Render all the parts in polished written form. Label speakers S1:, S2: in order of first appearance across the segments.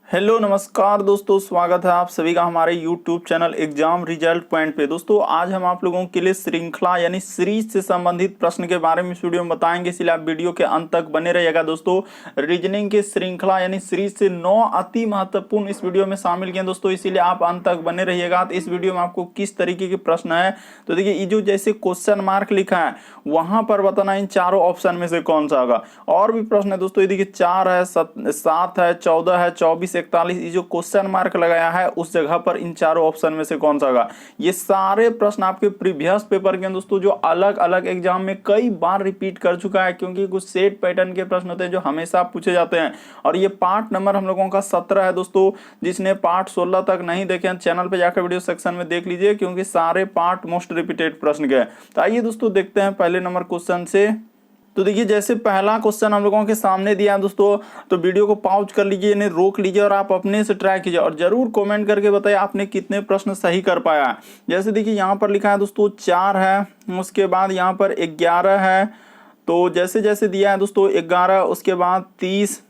S1: Hello नमस्कार दोस्तों, स्वागत है आप सभी का हमारे YouTube channel exam result point पे। दोस्तों आज हम आप लोगों के लिए श्रृंखला यानी सीरीज से संबंधित प्रश्न के बारे में इस वीडियो में बताएंगे, इसलिए आप वीडियो के अंत तक बने रहिएगा। दोस्तों रीजनिंग के श्रृंखला यानी सीरीज से 9 अति महत्वपूर्ण इस वीडियो में शामिल किए दोस्तों, इसीलिए आप अंत तक बने रहिएगा। तो इस वीडियो में आपको किस तरीके के प्रश्न है, तो देखिए ये जो जैसे क्वेश्चन मार्क लिखा है वहां पर बताना इन चारों ऑप्शन में से कौन सा होगा। और भी प्रश्न है दोस्तों, ये देखिए 4 है, 7 है, 14 है, 24, 41, ये जो क्वेश्चन मार्क लगाया है उस जगह पर इन चारों ऑप्शन में से कौन सा होगा। ये सारे प्रश्न आपके प्रीवियस पेपर के दोस्तों जो अलग अलग एग्जाम में कई बार रिपीट कर चुका है, क्योंकि कुछ सेट पैटर्न के प्रश्न होते हैं जो हमेशा पूछे जाते हैं। और ये पार्ट नंबर हम लोगों का 17 है दोस्तों। जिसने पार्ट 16 तक नहीं देखे हैं चैनल पे जाकर वीडियो सेक्शन में देख लीजिए, क्योंकि सारे पार्ट मोस्ट रिपीटेड प्रश्न के हैं। तो आइए दोस्तों देखते हैं पहले नंबर क्वेश्चन से। तो देखिए जैसे पहला क्वेश्चन हम लोगों के सामने दिया है दोस्तों, तो वीडियो को पॉज कर लीजिए, इन्हें रोक लीजिए और आप अपने से ट्राई कीजिए और जरूर कमेंट करके बताइए आपने कितने प्रश्न सही कर पाया। जैसे देखिए यहाँ पर लिखा है दोस्तों 4 है, उसके बाद यहाँ पर 11 है। तो जैसे जैसे दिया है दोस्तों 11, उसके बाद 30,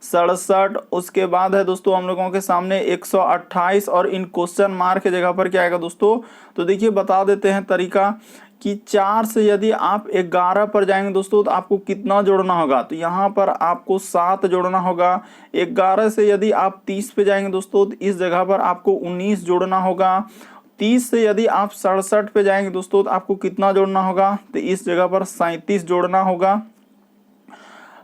S1: 67, उसके बाद है दोस्तों हम लोगों के सामने 128 और इन क्वेश्चन मार्क की जगह पर क्या आएगा दोस्तों। तो देखिए बता देते हैं तरीका कि 4 से यदि आप 11 पर जाएंगे दोस्तों तो आपको कितना जोड़ना होगा। तो यहाँ पर आपको 7 जोड़ना होगा। 11 से यदि आप 30 पे जाएंगे दोस्तों तो इस जगह पर आपको 19 जोड़ना होगा। 30 से यदि आप 67 पे जाएंगे दोस्तों तो आपको कितना जोड़ना होगा, तो इस जगह पर 37 जोड़ना होगा।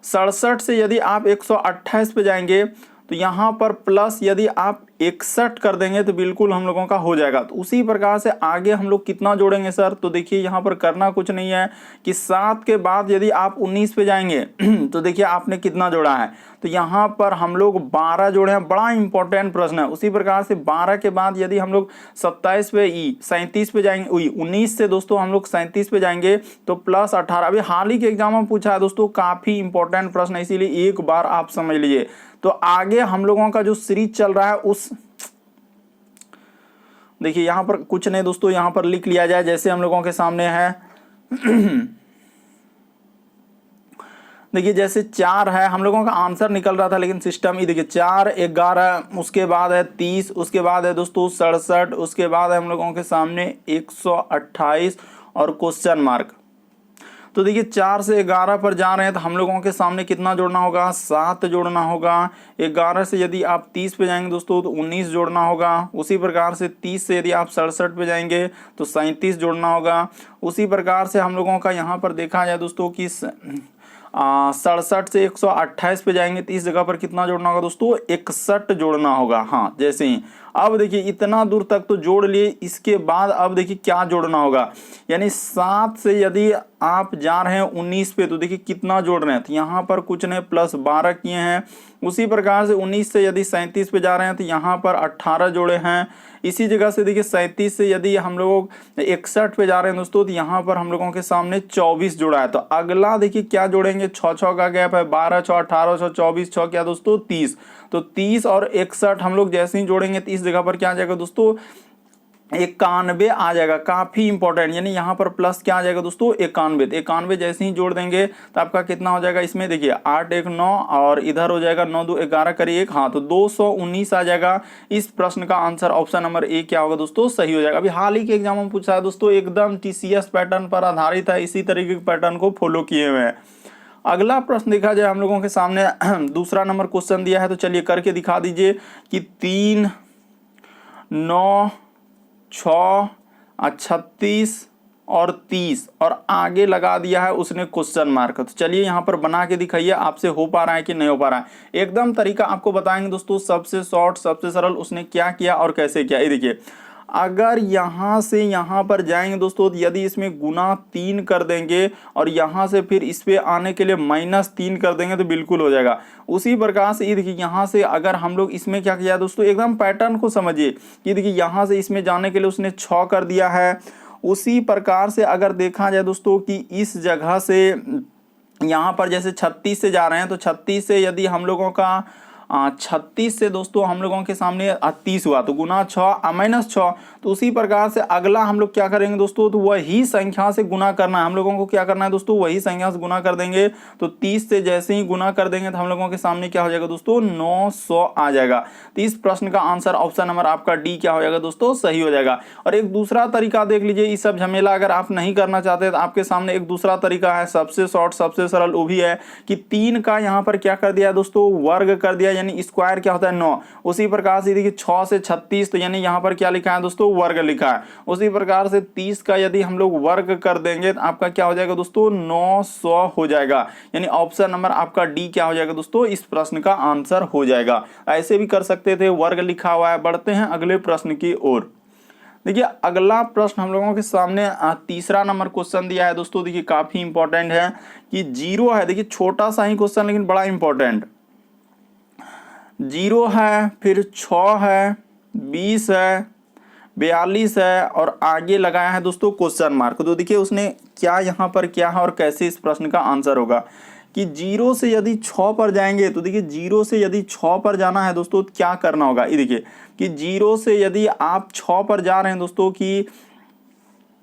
S1: 67 से यदि आप 128 पे जाएंगे तो यहाँ पर प्लस यदि आप 61 कर देंगे तो बिल्कुल हम लोगों का हो जाएगा। तो उसी प्रकार से आगे हम लोग कितना जोड़ेंगे सर, तो देखिए यहाँ पर करना कुछ नहीं है कि 7 के बाद यदि आप 19 पे जाएंगे तो देखिए आपने कितना जोड़ा है, तो यहाँ पर हम लोग 12 जोड़े हैं। बड़ा इंपॉर्टेंट प्रश्न है। उसी प्रकार से 12 के बाद यदि हम लोग 27 पे 37 पे जाएंगे, 19 से दोस्तों हम लोग 37 पे जाएंगे तो प्लस 18। अभी हाल ही के एग्जाम में पूछा है दोस्तों, काफी इंपॉर्टेंट प्रश्न है, इसीलिए एक बार आप समझ लीजिए। तो आगे हम लोगों का जो सीरीज चल रहा है उस देखिए यहाँ पर कुछ नहीं दोस्तों, यहाँ पर लिख लिया जाए जैसे हम लोगों के सामने है। देखिए जैसे 4 है, हम लोगों का आंसर निकल रहा था लेकिन सिस्टम ही देखिए 4, 11, उसके बाद है 30, उसके बाद है दोस्तों 67, उसके बाद है हम लोगों के सामने 128 और क्वेश्चन मार्क। तो देखिए 4 से 11 पर जा रहे हैं तो हम लोगों के सामने कितना जोड़ना होगा, 7 जोड़ना होगा। 11 से यदि आप 30 पे जाएंगे दोस्तों तो 19 जोड़ना होगा। उसी प्रकार से 30 से यदि आप 67 पे जाएंगे तो 37 जोड़ना होगा। उसी प्रकार से हम लोगों का यहाँ पर देखा जाए दोस्तों कि 67 से 128 पे जाएंगे तो इस जगह पर कितना जोड़ना होगा दोस्तों, 61 जोड़ना होगा। हाँ जैसे ही अब देखिए इतना दूर तक तो जोड़ लिए, इसके बाद अब देखिए क्या जोड़ना होगा, यानी 7 से यदि आप जा रहे हैं 19 पे तो देखिए कितना जोड़ रहे हैं, तो यहाँ पर कुछ नहीं प्लस 12 किए हैं। उसी प्रकार से 19 से यदि 37 पे जा रहे हैं तो यहाँ पर 18 जोड़े हैं। इसी जगह से देखिए 37 से यदि हम लोग 61 पे जा रहे हैं दोस्तों तो यहाँ पर हम लोगों के सामने 24 जोड़ा है। तो अगला देखिए क्या जोड़ेंगे, 6 का गैप है, 12 6 18 6 24 6 क्या दोस्तों 30। तो 30 और 61 हम लोग जैसे ही जोड़ेंगे तो इस जगह पर क्या आ जाएगा दोस्तों, 91 आ जाएगा। काफी इंपॉर्टेंट, यानी यहाँ पर प्लस क्या आ जाएगा दोस्तों 91। तो 91 जैसे ही जोड़ देंगे तो आपका कितना हो जाएगा, इसमें देखिए 8 1 9 और इधर हो जाएगा 9 2 11 करिए 1, हाँ तो 219 आ जाएगा। इस प्रश्न का आंसर ऑप्शन नंबर ए क्या होगा दोस्तों, सही हो जाएगा। अभी हाल ही के एग्जाम में पूछा है दोस्तों, एकदम TCS पैटर्न पर आधारित है, इसी तरीके के पैटर्न को फॉलो किए हुए हैं। अगला प्रश्न देखा जाए हम लोगों के सामने दूसरा नंबर क्वेश्चन दिया है, तो चलिए करके दिखा दीजिए कि 3 9 6 36 और 30 और आगे लगा दिया है उसने क्वेश्चन मार्क। तो चलिए यहाँ पर बना के दिखाइए आपसे हो पा रहा है कि नहीं हो पा रहा है। एकदम तरीका आपको बताएंगे दोस्तों, सबसे शॉर्ट सबसे सरल उसने क्या किया और कैसे किया। ये देखिए अगर यहाँ से यहाँ पर जाएंगे दोस्तों तो यदि इसमें गुना 3 कर देंगे और यहाँ से फिर इस पे आने के लिए -3 कर देंगे तो बिल्कुल हो जाएगा। उसी प्रकार से ये देखिए यहाँ से अगर हम लोग इसमें क्या किया दोस्तों, एकदम पैटर्न को समझिए कि देखिए यहाँ से इसमें जाने के लिए उसने 6 कर दिया है। उसी प्रकार से अगर देखा जाए दोस्तों कि इस जगह से यहाँ पर जैसे 36 से जा रहे हैं तो 36 से यदि हम लोगों का 36 से दोस्तों हम लोगों के सामने 30 हुआ तो गुना 6 माइनस 6। तो उसी प्रकार से अगला हम लोग क्या करेंगे दोस्तों, तो वही संख्या से गुना करना है हम लोगों को। क्या करना है दोस्तों, वही संख्या से गुना कर देंगे। तो 30 से जैसे ही गुना कर देंगे तो हम लोगों के सामने क्या हो जाएगा दोस्तों, 900 आ जाएगा। तो इस प्रश्न का आंसर ऑप्शन नंबर आपका डी क्या हो जाएगा दोस्तों, सही हो जाएगा। और एक दूसरा तरीका देख लीजिए, ये सब झमेला अगर आप नहीं करना चाहते तो आपके सामने एक दूसरा तरीका है, सबसे शॉर्ट सबसे सरल, वो भी है कि 3 का यहाँ पर क्या कर दिया दोस्तों, वर्ग कर दिया, यानी स्क्वायर क्या होता है 9। उसी प्रकार से देखिए 6 से 36 तो यानी यहाँ पर क्या लिखा है दोस्तों, वर्ग लिखा है। उसी प्रकार से 30 का यदि हम लोग वर्ग कर देंगे तो आपका क्या हो जाएगा दोस्तों, 900 हो जाएगा। यानी ऑप्शन नंबर आपका डी क्या हो जाएगा दोस्तों, इस प्रश्न का आंसर हो जाएगा। ऐसे भी कर सकते थे, वर्ग लिखा हुआ है। बढ़ते हैं अगले प्रश्न की ओर। देखिए अगला प्रश्न हम लोगों के सामने तीसरा नंबर क्वेश्चन दिया है दोस्तों। देखिए काफी इंपॉर्टेंट है कि 0 है। देखिए छोटा सा ही क्वेश्चन लेकिन बड़ा इंपॉर्टेंट। 0 है, फिर 6 है, 20 है, 42 है और आगे लगाया है दोस्तों क्वेश्चन मार्क। तो देखिए उसने क्या यहाँ पर किया है और कैसे इस प्रश्न का आंसर होगा कि 0 से यदि 6 पर जाएंगे तो देखिए 0 से यदि 6 पर जाना है दोस्तों तो क्या करना होगा। ये देखिए कि 0 से यदि आप 6 पर जा रहे हैं दोस्तों कि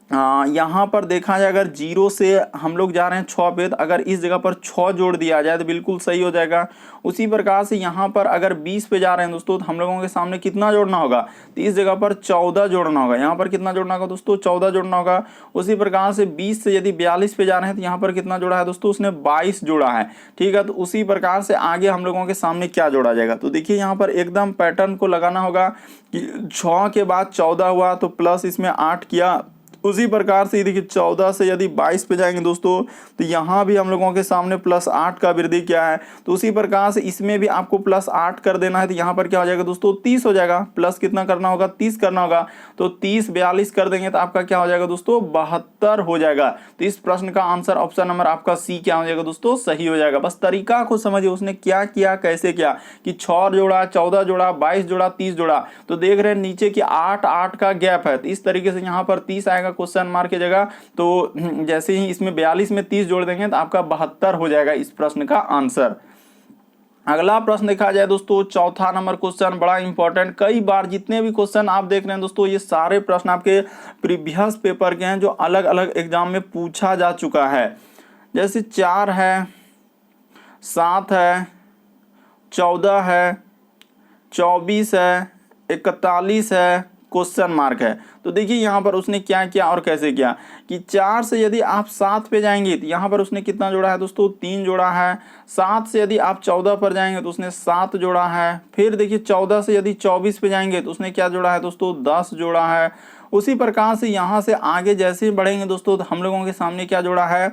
S1: यहाँ पर देखा जाए अगर 0 से हम लोग जा रहे हैं 6 पे, तो अगर इस जगह पर 6 जोड़ दिया जाए तो बिल्कुल सही हो जाएगा। उसी प्रकार से यहाँ पर अगर 20 पे जा रहे हैं दोस्तों तो हम लोगों के सामने कितना जोड़ना होगा, तो इस जगह पर 14 जोड़ना होगा। यहाँ पर कितना जोड़ना होगा दोस्तों, 14 जोड़ना होगा। उसी प्रकार से 20 से यदि 42 पे जा रहे हैं तो यहाँ पर कितना जोड़ा है दोस्तों, उसने 22 जोड़ा है। ठीक है, तो उसी प्रकार से आगे हम लोगों के सामने क्या जोड़ा जाएगा। तो देखिए यहाँ पर एकदम पैटर्न को लगाना होगा कि 6 के बाद 14 हुआ तो प्लस इसमें 8 किया। उसी प्रकार से देखिए 14 से यदि 22 पे जाएंगे दोस्तों तो यहाँ भी हम लोगों के सामने प्लस 8 का वृद्धि किया है। तो उसी प्रकार से इसमें भी आपको प्लस 8 कर देना है। तो यहाँ पर क्या हो जाएगा दोस्तों, 30 हो जाएगा। प्लस कितना करना होगा, 30 करना होगा। तो 30 42 कर देंगे तो आपका क्या हो जाएगा दोस्तों, 72 हो जाएगा। तो इस प्रश्न का आंसर ऑप्शन नंबर आपका सी क्या हो जाएगा दोस्तों, सही हो जाएगा। बस तरीका को समझिए उसने क्या किया, कैसे किया कि 6 जोड़ा, 14 जोड़ा, 22 जोड़ा, 30 जोड़ा। तो देख रहे हैं नीचे की 8 का गैप है। तो इस तरीके से यहाँ पर 30 आएगा क्वेश्चन मार्क की जगह। तो जैसे ही इसमें 42 में 30 जोड़ देंगे तो आपका 72 हो जाएगा इस प्रश्न का आंसर। अगला प्रश्न देखा जाए दोस्तों, चौथा नंबर क्वेश्चन बड़ा इंपॉर्टेंट। कई बार जितने भी क्वेश्चन आप देख रहे हैं दोस्तों, ये सारे प्रश्न आपके प्रीवियस पेपर के हैं जो अलग अलग एग्जाम में पूछा जा चुका है। जैसे 4 है, 7 है, 14 है, 24 है, 41 है, क्वेश्चन मार्क है। तो देखिए यहाँ पर उसने क्या किया और कैसे किया कि 4 से यदि आप 7 पे जाएंगे तो यहाँ पर उसने कितना जोड़ा है दोस्तों, 3 जोड़ा है। 7 से यदि आप 14 पर जाएंगे तो उसने 7 जोड़ा है। फिर देखिए 14 से यदि 24 पे जाएंगे तो उसने क्या जोड़ा है दोस्तों, 10 जोड़ा है। उसी प्रकार से यहाँ से आगे जैसे ही बढ़ेंगे दोस्तों तो हम लोगों के सामने क्या जोड़ा है,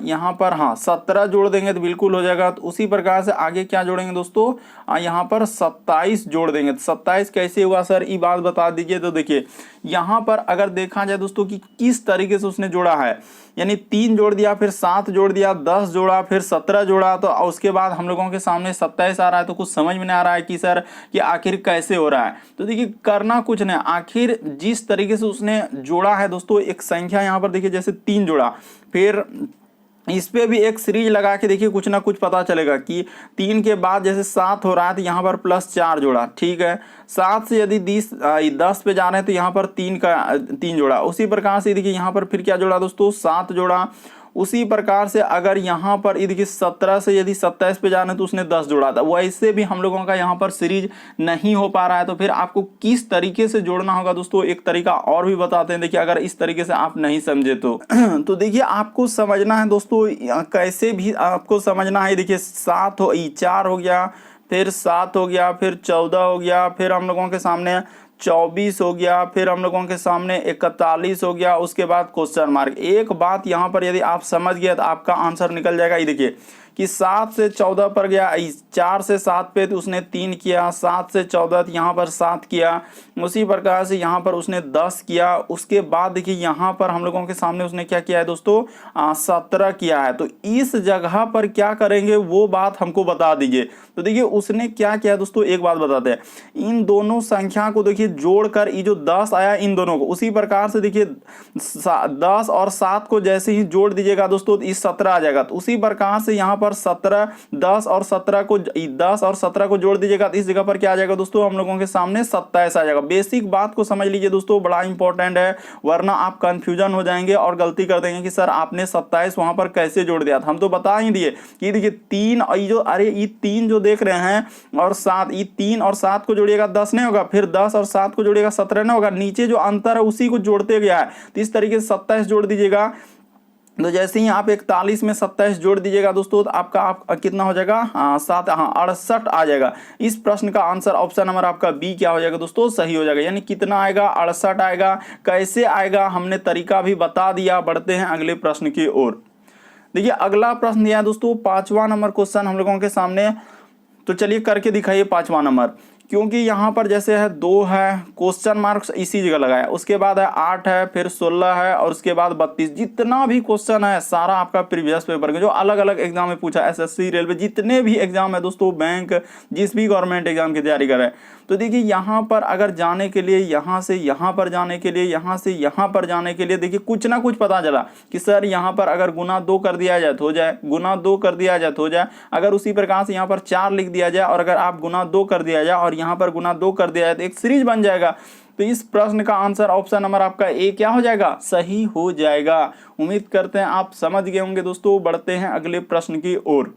S1: यहाँ पर 17 जोड़ देंगे तो बिल्कुल हो जाएगा। तो उसी प्रकार से आगे क्या जोड़ेंगे दोस्तों, यहाँ पर 27 जोड़ देंगे। तो 27 कैसे हुआ सर, ये बात बता दीजिए। तो देखिए यहाँ पर अगर देखा जाए दोस्तों कि किस तरीके से उसने जोड़ा है, यानी 3 जोड़ दिया, फिर 7 जोड़ दिया, 10 जोड़ा, फिर 17 जोड़ा, तो उसके बाद हम लोगों के सामने 27 आ रहा है। तो कुछ समझ में नहीं आ रहा है कि सर कि आखिर कैसे हो रहा है। तो देखिए करना कुछ नहीं, आखिर जिस तरीके से उसने जोड़ा है दोस्तों, एक संख्या यहाँ पर देखिए जैसे 3 जोड़ा, फिर इस पे भी एक सीरीज लगा के देखिए कुछ ना कुछ पता चलेगा कि 3 के बाद जैसे 7 हो रहा है तो यहाँ पर प्लस 4 जोड़ा। ठीक है, 7 से यदि 10 पे जा रहे हैं तो यहाँ पर 3 जोड़ा। उसी प्रकार से देखिए यहाँ पर फिर क्या जोड़ा दोस्तों, 7 जोड़ा। उसी प्रकार से अगर यहाँ पर देखिए 17 से यदि 27 पे जाना है तो उसने 10 जोड़ा था। वैसे भी हम लोगों का यहाँ पर सीरीज नहीं हो पा रहा है। तो फिर आपको किस तरीके से जोड़ना होगा दोस्तों, एक तरीका और भी बताते हैं। देखिए अगर इस तरीके से आप नहीं समझे तो देखिए आपको समझना है दोस्तों, कैसे भी आपको समझना है। देखिए 4 हो गया, फिर 7 हो गया, फिर 14 हो गया, फिर हम लोगों के सामने 24 हो गया, फिर हम लोगों के सामने 41 हो गया, उसके बाद क्वेश्चन मार्क। एक बात यहाँ पर यदि आप समझ गए तो आपका आंसर निकल जाएगा। ये देखिए कि 7 से 14 पर गया, 4 से 7 पे तो उसने 3 किया, 7 से 14 यहाँ पर 7 किया। उसी प्रकार से यहाँ पर उसने 10 किया। उसके बाद देखिए यहाँ पर हम लोगों के सामने उसने क्या किया है दोस्तों, 17 किया है। तो इस जगह पर क्या करेंगे वो बात हमको बता दीजिए। तो देखिए उसने क्या किया दोस्तों, एक बात बताते हैं। इन दोनों संख्या को देखिए जोड़कर ये जो 10 आया इन दोनों को, उसी प्रकार से देखिए 10 और 7 को जैसे ही जोड़ दीजिएगा दोस्तों तो इस 17 आ जाएगा। तो उसी प्रकार से यहाँ पर पर 17 10 और 17 को जोड़ दीजिएगा तो इस जगह पर क्या आ जाएगा दोस्तों, हम लोगों के सामने 27 आ जाएगा। बेसिक बात को समझ लीजिए दोस्तों, बड़ा इंपॉर्टेंट है, वरना आप कंफ्यूजन हो जाएंगे और गलती कर देंगे कि सर आपने 27 वहां पर कैसे जोड़ दिया था। हम तो बता ही दिए कि देखिए 3 ये 3 जो देख रहे हैं और 7, ये 3 और 7 को जोड़िएगा 10 नहीं होगा, फिर 10 और 7 को जोड़िएगा 17 नहीं होगा, नीचे जो अंतर है उसी को जोड़ते गया है। तो इस तरीके से 27 जोड़ दीजिएगा। तो जैसे ही आप 41 में 27 जोड़ दीजिएगा दोस्तों तो आपका कितना हो जाएगा, 68 आ जाएगा। इस प्रश्न का आंसर ऑप्शन नंबर आपका बी क्या हो जाएगा दोस्तों, सही हो जाएगा। यानी कितना आएगा, 68 आएगा। कैसे आएगा हमने तरीका भी बता दिया। बढ़ते हैं अगले प्रश्न की ओर। देखिए अगला प्रश्न दिया है दोस्तों 5वां नंबर क्वेश्चन हम लोगों के सामने। तो चलिए करके दिखाइए 5वां नंबर, क्योंकि यहाँ पर जैसे है 2 है, क्वेश्चन मार्क्स इसी जगह लगाया, उसके बाद है 8 है, फिर 16 है और उसके बाद 32। जितना भी क्वेश्चन है सारा आपका प्रीवियस पेपर के जो अलग अलग एग्जाम में पूछा, एसएससी, रेलवे, जितने भी एग्जाम है दोस्तों, बैंक, जिस भी गवर्नमेंट एग्जाम की तैयारी कर रहे हैं। तो देखिए यहाँ पर अगर जाने के लिए, यहाँ से यहाँ पर जाने के लिए, यहाँ से यहाँ पर जाने के लिए, देखिए कुछ ना कुछ पता चला कि सर यहाँ पर अगर गुना 2 कर दिया जाए तो हो जाए, गुना 2 कर दिया जाए तो हो जाए। अगर उसी प्रकार से यहाँ पर 4 लिख दिया जाए और अगर आप गुना 2 कर दिया जाए और यहाँ पर गुना 2 कर दिया जाए तो एक सीरीज बन जाएगा। तो इस प्रश्न का आंसर ऑप्शन नंबर आपका ए क्या हो जाएगा, सही हो जाएगा। उम्मीद करते हैं आप समझ गए होंगे दोस्तों। बढ़ते हैं अगले प्रश्न की ओर।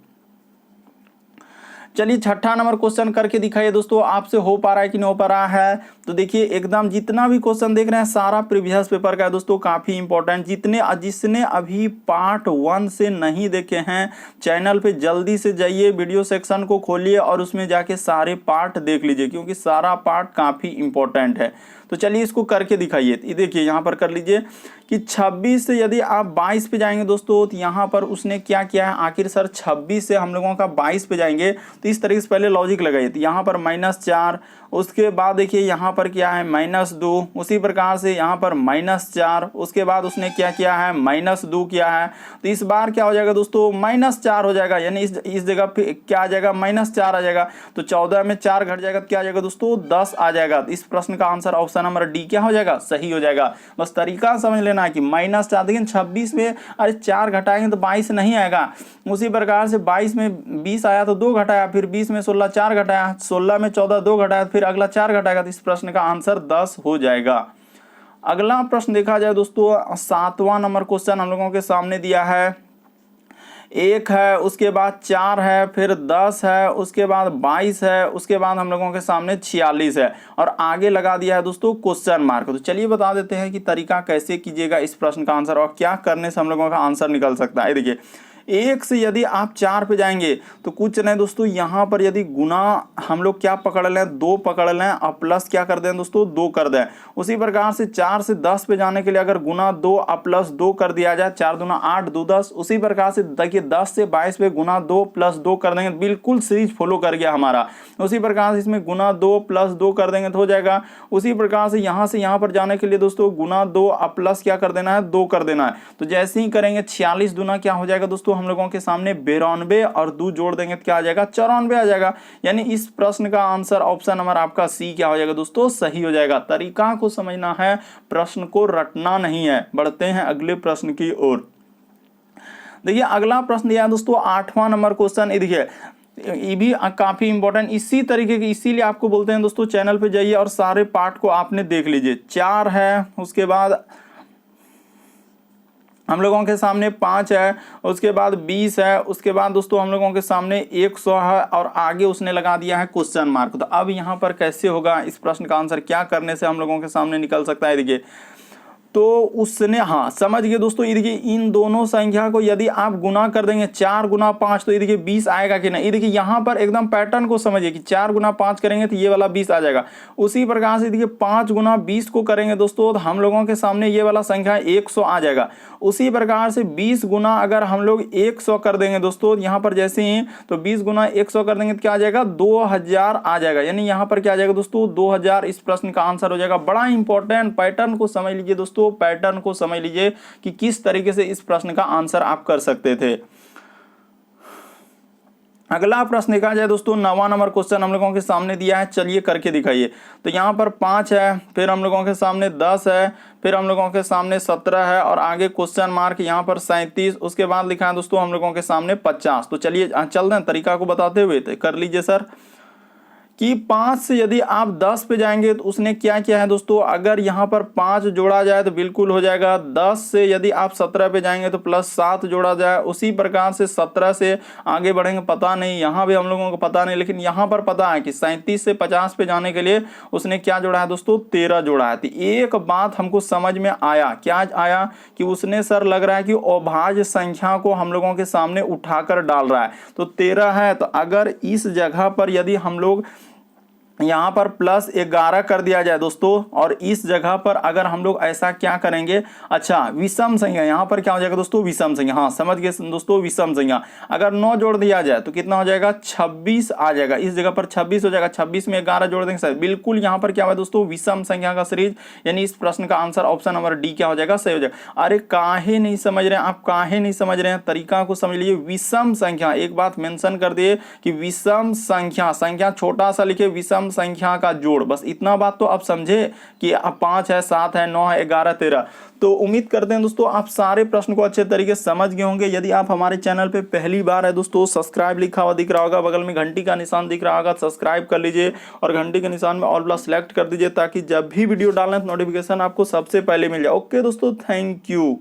S1: चलिए 6ठा नंबर क्वेश्चन करके दिखाइए दोस्तों, आपसे हो पा रहा है कि नहीं हो पा रहा है। तो देखिए एकदम जितना भी क्वेश्चन देख रहे हैं सारा प्रीवियस पेपर का है दोस्तों, काफी इंपॉर्टेंट। जिसने अभी पार्ट 1 से नहीं देखे हैं चैनल पे जल्दी से जाइए, वीडियो सेक्शन को खोलिए और उसमें जाके सारे पार्ट देख लीजिए, क्योंकि सारा पार्ट काफी इंपॉर्टेंट है। तो चलिए इसको करके दिखाइए। देखिए यहाँ पर कर लीजिए कि 26 से यदि आप 22 पे जाएंगे दोस्तों तो यहाँ पर उसने क्या किया है, आखिर सर 26 से हम लोगों का 22 पे जाएंगे तो इस तरीके से पहले लॉजिक लगाइए। तो यहाँ पर -4, उसके बाद देखिए यहाँ पर क्या है -2, उसी प्रकार से यहाँ पर -4, उसके बाद उसने क्या किया है -2 किया है। तो इस बार क्या हो जाएगा दोस्तों, -4 हो जाएगा। यानी इस जगह पे क्या आ जाएगा, -4 आ जाएगा। तो 14 में 4 घट जाएगा तो क्या आ जाएगा दोस्तों, 10 आ जाएगा। तो इस प्रश्न का आंसर ऑप्शन नंबर डी क्या हो जाएगा, सही हो जाएगा। बस तरीका समझ लेना है कि -4, लेकिन 26 में अरे 4 घटाएंगे तो 22 नहीं आएगा। उसी प्रकार से 22 में 20 आया तो 2 घटाया, फिर 20 में 16 4 घटाया, 16 में 14 2 घटाया, फिर अगला 4 घटाएगा। तो इस प्रश्न का आंसर 10 हो जाएगा। अगला प्रश्न देखा जाए दोस्तों 7वां नंबर क्वेश्चन हम लोगों के सामने दिया है। 1 है, उसके बाद 4 है, फिर 10 है, उसके बाद 22 है, उसके बाद हम लोगों के सामने 46 है और आगे लगा दिया है दोस्तों क्वेश्चन मार्क। तो चलिए बता देते हैं कि तरीका कैसे कीजिएगा इस प्रश्न का आंसर और क्या करने से हम लोगों का आंसर निकल सकता है। देखिए 1 से यदि आप 4 पे जाएंगे तो कुछ नहीं दोस्तों, यहाँ पर यदि गुना हम लोग क्या पकड़ लें, 2 पकड़ लें और प्लस क्या कर दें दोस्तों, 2 कर दें। उसी प्रकार से 4 से 10 पे जाने के लिए अगर गुना 2 और प्लस 2 कर दिया जाए, 4 दूना 8 2 10। उसी प्रकार से देखिए 10 से 22 पे गुना 2 प्लस 2 कर देंगे, बिल्कुल सीरीज फॉलो कर गया हमारा। उसी प्रकार से इसमें गुना 2 प्लस 2 कर देंगे तो हो जाएगा। उसी प्रकार से यहाँ पर जाने के लिए दोस्तों गुना 2 और प्लस क्या कर देना है, 2 कर देना है। तो जैसे ही करेंगे 46 दूना क्या हो जाएगा दोस्तों, हम लोगों के सामने 92 और 2 जोड़ देंगे तो क्या आ जाएगा, 94 आ जाएगा। यानी इस प्रश्न का आंसर ऑप्शन नंबर आपका सी क्या हो जाएगा दोस्तों, सही हो जाएगा। तरीका को समझना है, प्रश्न को रटना नहीं है। बढ़ते हैं अगले प्रश्न की ओर। देखिए अगला प्रश्न दिया है दोस्तों 8वां नंबर क्वेश्चन। देखिए ये भी काफी इंपॉर्टेंट इसी तरीके की, इसीलिए आपको बोलते हैं दोस्तों चैनल पे जाइए और सारे पार्ट को आपने देख लीजिए। 4 है, उसके बाद हम लोगों के सामने 5 है, उसके बाद 20 है, उसके बाद दोस्तों हम लोगों के सामने 100 है और आगे उसने लगा दिया है क्वेश्चन मार्क। तो अब यहाँ पर कैसे होगा, इस प्रश्न का आंसर क्या करने से हम लोगों के सामने निकल सकता है। देखिए तो उसने, हाँ समझ गए दोस्तों, ये देखिए इन दोनों संख्या को यदि आप गुना कर देंगे 4 गुना 5 तो ये देखिए 20 आएगा कि नहीं। ये देखिए यहाँ पर एकदम पैटर्न को समझिए कि 4 गुना 5 करेंगे तो ये वाला 20 आ जाएगा। उसी प्रकार से देखिए 5 गुना 20 को करेंगे दोस्तों तो हम लोगों के सामने ये वाला संख्या 100 आ जाएगा। उसी प्रकार से 20 गुना अगर हम लोग 100 कर देंगे दोस्तों, यहाँ पर जैसे ही तो 20 गुना 100 कर देंगे तो क्या आ जाएगा, 2000 आ जाएगा। यानी यहाँ पर क्या आ जाएगा दोस्तों, 2000 इस प्रश्न का आंसर हो जाएगा। बड़ा इंपॉर्टेंट पैटर्न को समझ लीजिए दोस्तों, पैटर्न को समझ लीजिए कि किस तरीके से इस प्रश्न का आंसर आप कर सकते थे। अगला प्रश्न देखा जाए दोस्तों, 9वां नंबर क्वेश्चन हम लोगों के सामने दिया है, चलिए करके दिखाइए। तो यहाँ पर 5 है, फिर हम लोगों के सामने 10 है, फिर हम लोगों के सामने 17 है और आगे क्वेश्चन मार्क यहाँ पर 37, उसके बाद लिखा है दोस्तों हम लोगों के सामने 50। तो चलिए चल रहे हैं तरीका को बताते हुए, तो कर लीजिए सर कि 5 से यदि आप 10 पे जाएंगे तो उसने क्या किया है दोस्तों, अगर यहाँ पर 5 जोड़ा जाए तो बिल्कुल हो जाएगा। 10 से यदि आप 17 पे जाएंगे तो +7 जोड़ा जाए, उसी प्रकार से 17 से आगे बढ़ेंगे, पता नहीं यहाँ भी हम लोगों को पता नहीं, लेकिन यहाँ पर पता है कि 37 से 50 पे जाने के लिए उसने क्या जोड़ा है दोस्तों, 13 जोड़ा है। तो एक बात हमको समझ में आया, क्या आया कि उसने सर लग रहा है कि अभाज्य संख्या को हम लोगों के सामने उठाकर डाल रहा है। तो 13 है, तो अगर इस जगह पर यदि हम लोग यहाँ पर +11 कर दिया जाए दोस्तों, और इस जगह पर अगर हम लोग ऐसा क्या करेंगे, अच्छा विषम संख्या, यहाँ पर क्या हो जाएगा दोस्तों, विषम संख्या, हाँ समझ गए दोस्तों, विषम संख्या। अगर 9 जोड़ दिया जाए तो कितना हो जाएगा, 26 आ जाएगा, इस जगह पर 26 हो जाएगा, 26 में 11 जोड़ देंगे सर, बिल्कुल यहाँ पर क्या हुआ दोस्तों, विषम संख्या का सीरीज, यानी इस प्रश्न का आंसर ऑप्शन नंबर डी क्या हो जाएगा, सही हो जाएगा। अरे काहे नहीं समझ रहे हैं आप, काहे नहीं समझ रहे हैं, तरीका को समझ लीजिए। विषम संख्या, एक बात मेंशन कर दिए कि विषम संख्या, संख्या छोटा सा लिखे, विषम संख्या का जोड़, बस इतना बात तो आप समझे कि अब 5 है, 7 है, 9 है, 11, 13। तो उम्मीद करते हैं दोस्तों आप सारे प्रश्न को अच्छे तरीके से समझ गए होंगे। यदि आप हमारे चैनल पे पहली बार है दोस्तों, सब्सक्राइब लिखा हुआ दिख रहा होगा, बगल में घंटी का निशान दिख रहा होगा, सब्सक्राइब कर लीजिए और घंटी के निशान में ऑल प्लस सेलेक्ट कर दीजिए, ताकि जब भी वीडियो डालें तो नोटिफिकेशन आपको सबसे पहले मिल जाए। ओके दोस्तों, थैंक यू।